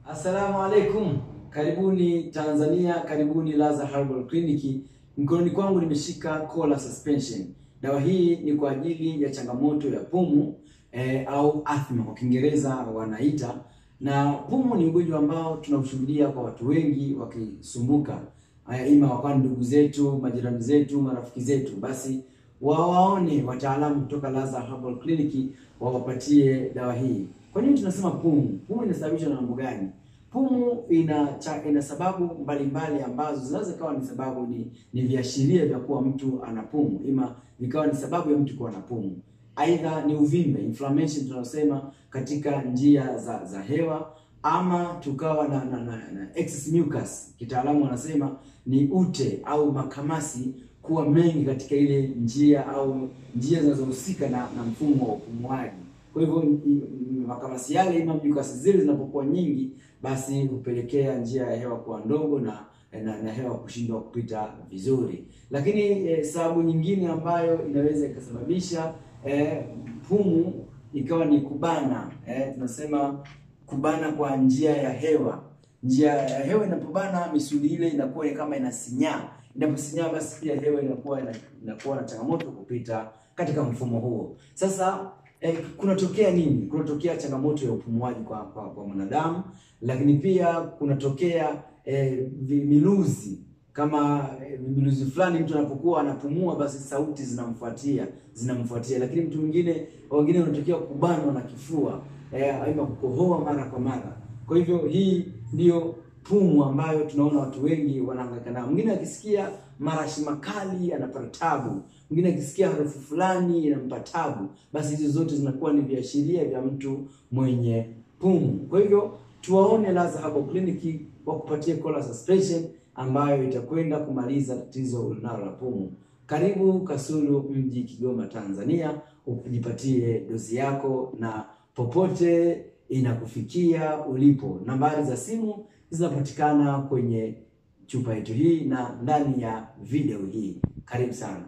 Assalamu alaikum. Karibuni Tanzania, karibuni Laza Herbal Clinic. Mkononi kwangu nimeshika Kola Suspension. Dawa hii ni kwa ajili ya changamoto ya pumu au asthma kwa Kiingereza wanaita. Na pumu ni ugonjwa ambao tunaushuhudia kwa watu wengi wakisumbuka. Ima kwa ndugu zetu, majirani zetu, marafiki zetu. Basi waone wataalamu kutoka Laza Herbal Clinic wawapatie dawa hii. Kwa nini tunasema pumu? Pumu inasababishwa na mambo gani? Pumu ina sababu mbalimbali ambazo zinaweza kawa ni sababu ni viashiria vya kuwa mtu ana pumu, ima vikawa ni sababu ya mtu kuwa na pumu. Aidha ni uvimbe, inflammation tunasema katika njia za hewa, ama tukawa na excess mucus, kitaalamu wanasema ni ute au makamasi kuwa mengi katika ile njia au njia zinazohusika na mfumo wa upumuaji. Kwa hivyo makamasi yale ima mucus zile zinapokuwa nyingi, basi hupelekea njia ya hewa kuwa ndogo na hewa kushindwa kupita vizuri. Lakini sababu nyingine ambayo inaweza ikasababisha pumu ikawa ni kubana. Tunasema kubana kwa njia ya hewa. Njia ya hewa inapobana, misuli ile inakuwa kama inasinyaa. Inaposinyaa basi pia hewa inakuwa na changamoto kupita katika mfumo huo. Sasa kunatokea nini? Kunatokea changamoto ya upumuaji kwa mwanadamu, lakini pia kunatokea miluzi. Kama miluzi fulani mtu anapokuwa anapumua, basi sauti zinamfuatia. Lakini mtu wengine wanatokea kubanwa na kifua, aidha kukohoa mara kwa mara. Kwa hivyo hii ndio pumu ambayo tunaona watu wengi wanahangaika nayo. Mwingine akisikia marashi makali anapata tabu, mwingine akisikia harufu fulani inampa tabu. Basi hizo zote zinakuwa ni viashiria vya mtu mwenye pumu. Kwa hivyo tuwaone Laza Herbal Clinic wakupatie Kola Suspension ambayo itakwenda kumaliza tatizo unalo la pumu. Karibu Kasulu mji Kigoma, Tanzania, ujipatie dozi yako na popote inakufikia ulipo. Nambari za simu zinapatikana kwenye chupa yetu hii na ndani ya video hii. Karibu sana.